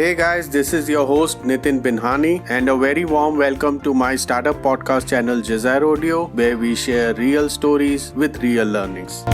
Hey guys, this is your host Nitin Binhani and a very warm welcome to my startup podcast channel Jazair Audio, where we share real stories with real learnings.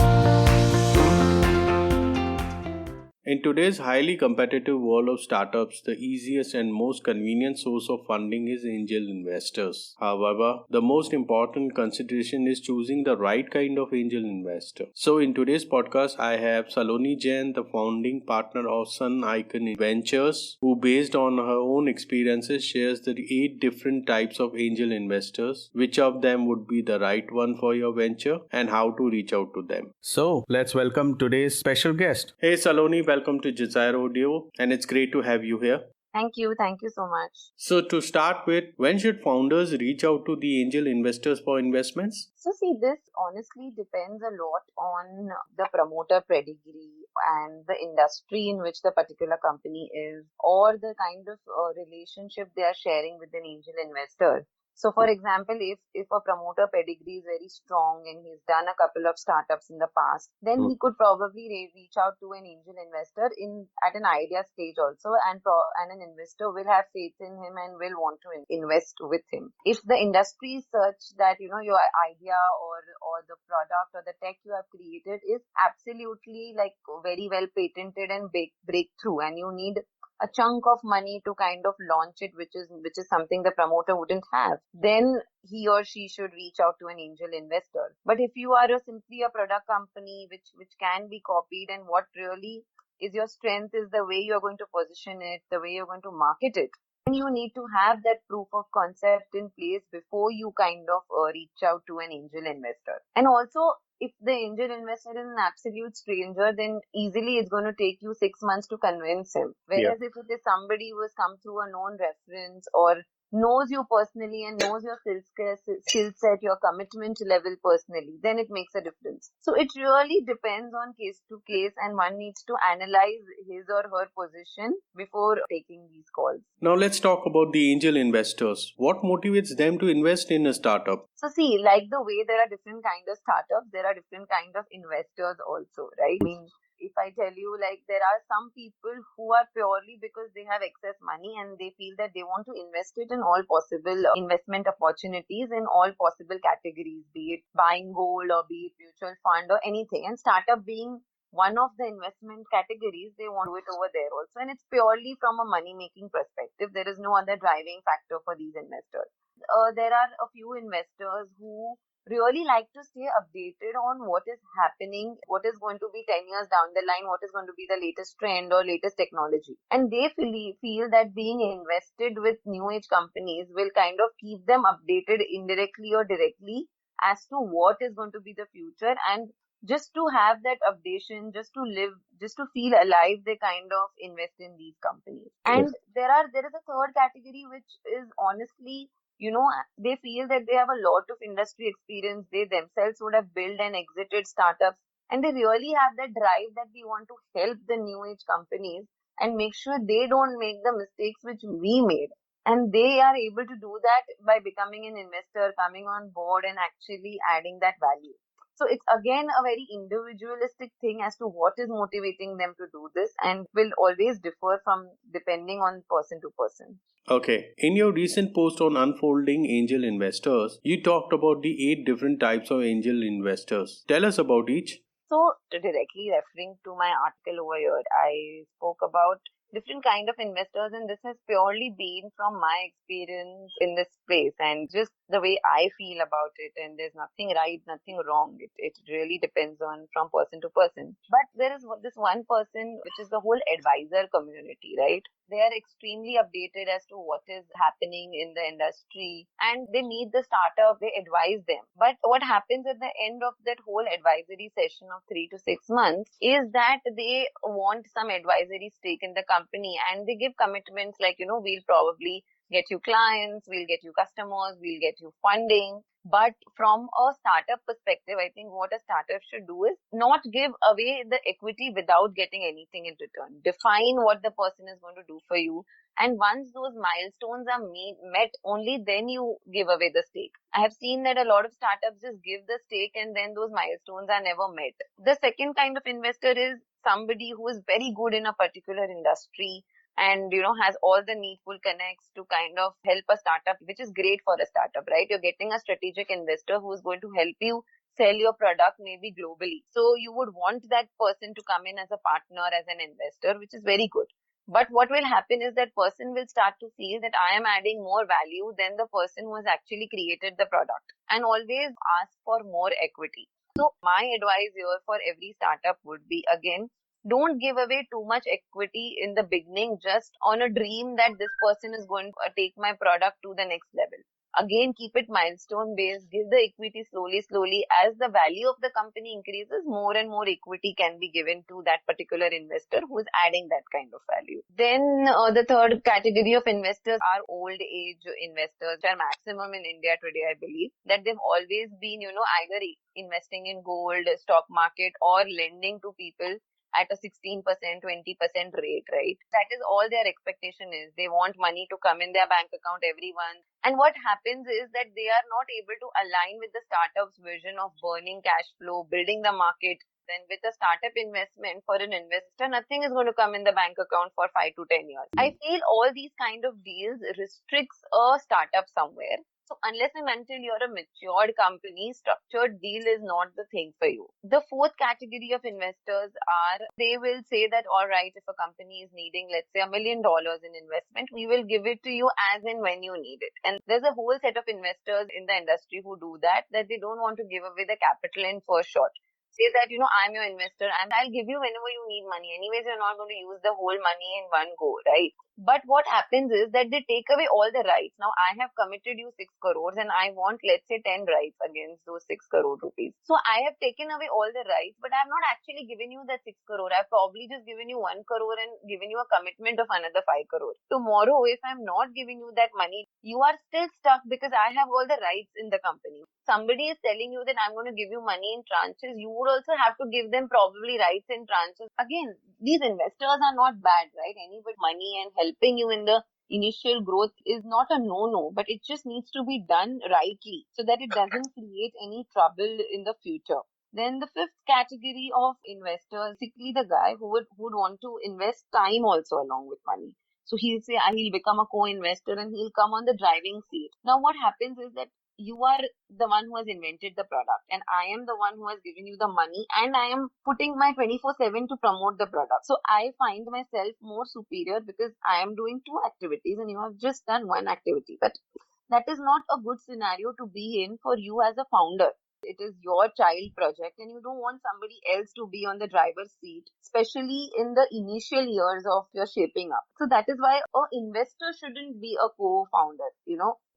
In today's highly competitive world of startups, the easiest and most convenient source of funding is angel investors. However, the most important consideration is choosing the right kind of angel investor. So in today's podcast, I have Saloni Jain, the founding partner of SUNiCON Ventures, who based on her own experiences shares the 8 different types of angel investors, which of them would be the right one for your venture and how to reach out to them. So let's welcome today's special guest. Hey Saloni, welcome to Jazair Audio, and it's great to have you here. Thank you so much. So to start with, when should founders reach out to the angel investors for investments? So see, this honestly depends a lot on the promoter pedigree and the industry in which the particular company is, or the kind of relationship they are sharing with an angel investor. So for example, if a promoter pedigree is very strong and he's done a couple of startups in the past, then he could probably reach out to an angel investor at an idea stage also, and an investor will have faith in him and will want to invest with him. If the industry is such that your idea or the product or the tech you have created is absolutely like very well patented and breakthrough, and you need a chunk of money to kind of launch it, which is something the promoter wouldn't have, then he or she should reach out to an angel investor. But if you are simply a product company which can be copied, and what really is your strength is the way you're going to position it, the way you're going to market it, then you need to have that proof of concept in place before you kind of reach out to an angel investor. And also, if the angel investor is an absolute stranger, then easily it's going to take you 6 months to convince him. Whereas if it is somebody who has come through a known reference or knows you personally and knows your skill set, your commitment level personally, then it makes a difference. So it really depends on case to case, and one needs to analyze his or her position before taking these calls. Now let's talk about the angel investors. What motivates them to invest in a startup? So see, like the way there are different kind of startups, there are different kind of investors also, right? I mean, if I tell you, like, there are some people who are purely because they have excess money and they feel that they want to invest it in all possible investment opportunities in all possible categories, be it buying gold or be it mutual fund or anything. And startup being one of the investment categories, they want to do it over there also. And it's purely from a money-making perspective. There is no other driving factor for these investors. There are a few investors who really like to stay updated on what is happening, what is going to be 10 years down the line, what is going to be the latest trend or latest technology. And they feel that being invested with new age companies will kind of keep them updated indirectly or directly as to what is going to be the future. And just to have that updation, just to live, just to feel alive, they kind of invest in these companies. And there is a third category which is honestly, they feel that they have a lot of industry experience. They themselves would have built and exited startups, and they really have that drive that we want to help the new age companies and make sure they don't make the mistakes which we made. And they are able to do that by becoming an investor, coming on board and actually adding that value. So it's again a very individualistic thing as to what is motivating them to do this, and will always differ from depending on person to person. Okay, in your recent post on unfolding angel investors, you talked about the 8 different types of angel investors. Tell us about each. So directly referring to my article over here, I spoke about different kind of investors, and this has purely been from my experience in this space and just the way I feel about it. And there's nothing right, nothing wrong. It really depends on from person to person. But there is this one person, which is the whole advisor community, right? They are extremely updated as to what is happening in the industry, and they meet the startup, they advise them. But what happens at the end of that whole advisory session of 3 to 6 months is that they want some advisory stake in the company, and they give commitments like, we'll probably get you clients, we'll get you customers, we'll get you funding. But from a startup perspective, I think what a startup should do is not give away the equity without getting anything in return. Define what the person is going to do for you. And once those milestones are met, only then you give away the stake. I have seen that a lot of startups just give the stake and then those milestones are never met. The second kind of investor is somebody who is very good in a particular industry and has all the needful connects to kind of help a startup, which is great for a startup, right? You're getting a strategic investor who's going to help you sell your product maybe globally. So you would want that person to come in as a partner, as an investor, which is very good. But what will happen is that person will start to feel that I am adding more value than the person who has actually created the product, and always ask for more equity. So my advice here for every startup would be, again, don't give away too much equity in the beginning just on a dream that this person is going to take my product to the next level. Again, keep it milestone based, give the equity slowly. As the value of the company increases, more and more equity can be given to that particular investor who is adding that kind of value. Then the third category of investors are old age investors, which are maximum in India today, I believe, that they've always been, either investing in gold, stock market, or lending to people at a 16%, 20% rate, right? That is all their expectation is. They want money to come in their bank account every month. And what happens is that they are not able to align with the startup's vision of burning cash flow, building the market. Then with a startup investment, for an investor, nothing is going to come in the bank account for 5 to 10 years. I feel all these kind of deals restricts a startup somewhere. So unless and until you're a matured company, structured deal is not the thing for you. The fourth category of investors are, they will say that, all right, if a company is needing, let's say $1 million in investment, we will give it to you as and when you need it. And there's a whole set of investors in the industry who do that they don't want to give away the capital in first shot. Say that, I'm your investor and I'll give you whenever you need money. Anyways, you're not going to use the whole money in one go, right? But what happens is that they take away all the rights. Now, I have committed you 6 crores and I want, let's say, 10 rights against those 6 crore rupees. So I have taken away all the rights, but I've not actually given you that 6 crore. I've probably just given you 1 crore and given you a commitment of another 5 crore. Tomorrow, if I'm not giving you that money, you are still stuck because I have all the rights in the company. Somebody is telling you that I'm going to give you money in tranches, you would also have to give them probably rights in tranches. Again, these investors are not bad, right? Anybody money and helping you in the initial growth is not a no-no, but it just needs to be done rightly so that it doesn't create any trouble in the future. Then the fifth category of investors, basically the guy who would want to invest time also along with money. So he'll say he'll become a co-investor and he'll come on the driving seat. Now what happens is that you are the one who has invented the product and I am the one who has given you the money and I am putting my 24/7 to promote the product. So I find myself more superior because I am doing two activities and you have just done one activity. But that is not a good scenario to be in for you as a founder. It is your child project and you don't want somebody else to be on the driver's seat, especially in the initial years of your shaping up. So that is why an investor shouldn't be a co-founder,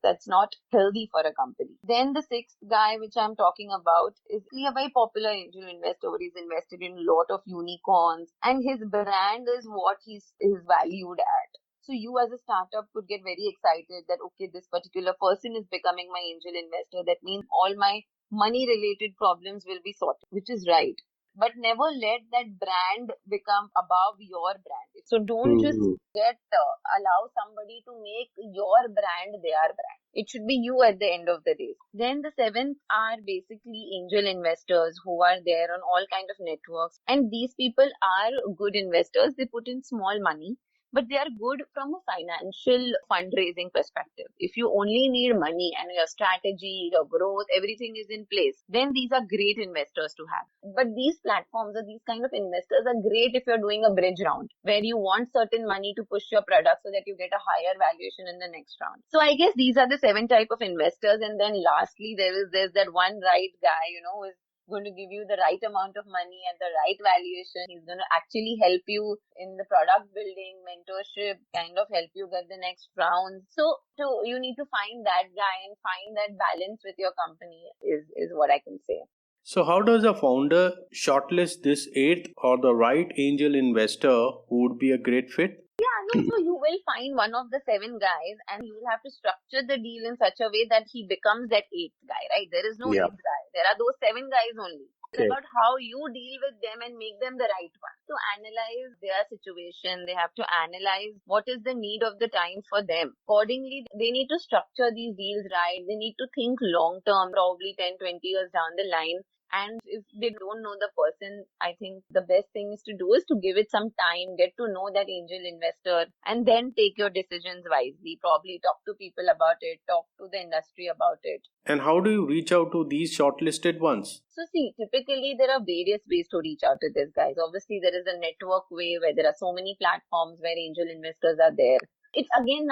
that's not healthy for a company. Then the sixth guy which I'm talking about is a very popular angel investor. He's invested in a lot of unicorns and his brand is what he's valued at. So you as a startup could get very excited that, okay, this particular person is becoming my angel investor. That means all my money related problems will be sorted, which is right. But never let that brand become above your brand. So don't just allow somebody to make your brand their brand. It should be you at the end of the day. Then the seventh are basically angel investors who are there on all kind of networks. And these people are good investors. They put in small money, but they are good from a financial fundraising perspective. If you only need money and your strategy, your growth, everything is in place, then these are great investors to have. But these platforms or these kind of investors are great if you're doing a bridge round where you want certain money to push your product so that you get a higher valuation in the next round. So I guess these are the 7 type of investors. And then lastly, there's that one right guy, who is going to give you the right amount of money at the right valuation. He's going to actually help you in the product building, mentorship, kind of help you get the next round. So you need to find that guy and find that balance with your company is what I can say. So how does a founder shortlist this 8th or the right angel investor who would be a great fit? So you will find one of the 7 guys and you will have to structure the deal in such a way that he becomes that 8th guy, right? There is no 8th guy. There are those 7 guys only. It's about how you deal with them and make them the right one. To analyze their situation, they have to analyze what is the need of the time for them. Accordingly, they need to structure these deals right. They need to think long term, probably 10, 20 years down the line. And if they don't know the person, I think the best thing is to give it some time, get to know that angel investor, and then take your decisions wisely. Probably talk to people about it, talk to the industry about it. And how do you reach out to these shortlisted ones? So see, typically there are various ways to reach out to these guys. Obviously, there is a network way where there are so many platforms where angel investors are there. It again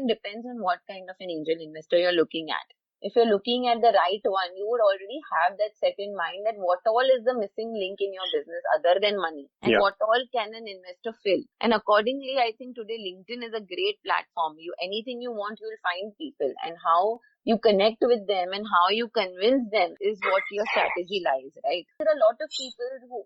depends on what kind of an angel investor you're looking at. If you're looking at the right one, you would already have that set in mind that what all is the missing link in your business other than money, and what all can an investor fill. And accordingly, I think today LinkedIn is a great platform. Anything you want, you'll find people, and how you connect with them and how you convince them is what your strategy lies, right? There are a lot of people who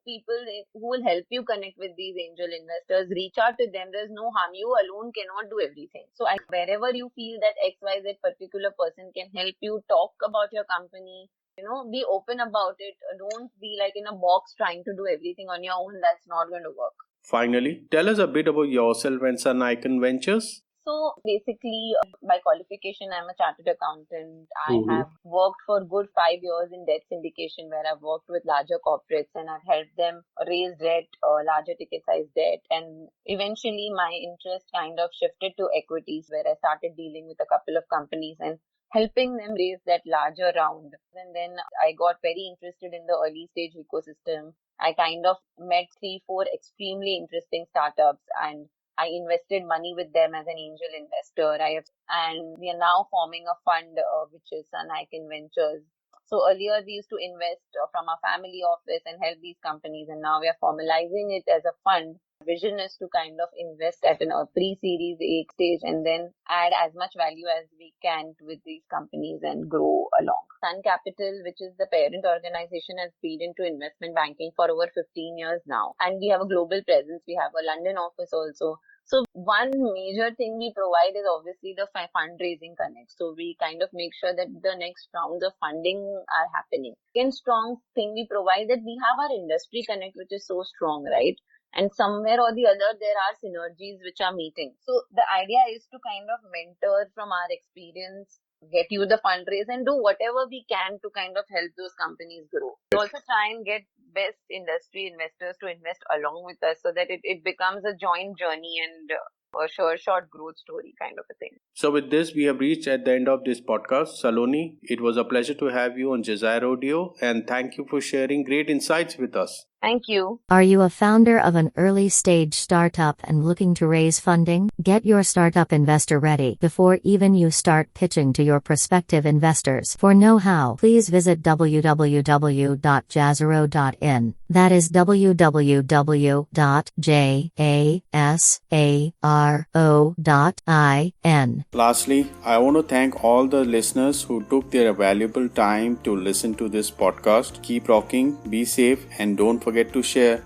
will help you connect with these angel investors. Reach out to them. There's no harm. You alone cannot do everything. So wherever you feel that XYZ particular person can help you, talk about your company, be open about it. Don't be like in a box trying to do everything on your own. That's not going to work. Finally, tell us a bit about yourself and SUNiCON Ventures. So basically, by qualification, I'm a chartered accountant. I have worked for good 5 years in debt syndication, where I've worked with larger corporates and I've helped them raise debt, larger ticket size debt. And eventually my interest kind of shifted to equities, where I started dealing with a couple of companies and helping them raise that larger round. And then I got very interested in the early stage ecosystem. I kind of met 3-4 extremely interesting startups, and I invested money with them as an angel investor. And we are now forming a fund, which is SUNiCON Ventures. So earlier we used to invest from our family office and help these companies, and now we are formalizing it as a fund. Vision is to kind of invest at a pre-series A stage and then add as much value as we can with these companies and grow along. Sun Capital, which is the parent organization, has been into investment banking for over 15 years now. And we have a global presence. We have a London office also. So one major thing we provide is obviously the fundraising connect. So we kind of make sure that the next rounds of funding are happening. Second strong thing we provide that we have our industry connect, which is so strong, right? And somewhere or the other, there are synergies which are meeting. So the idea is to kind of mentor from our experience, get you the fundraise, and do whatever we can to kind of help those companies grow. We also try and get best industry investors to invest along with us so that it becomes a joint journey and a short growth story kind of a thing. So with this, we have reached at the end of this podcast. Saloni, it was a pleasure to have you on Jazair Audio, and thank you for sharing great insights with us. Thank you. Are you a founder of an early stage startup and looking to raise funding? Get your startup investor ready before even you start pitching to your prospective investors. For know-how, please visit www.jazaro.in. That is www.jasaro.in. Lastly, I want to thank all the listeners who took their valuable time to listen to this podcast. Keep rocking, be safe, and don't forget to share.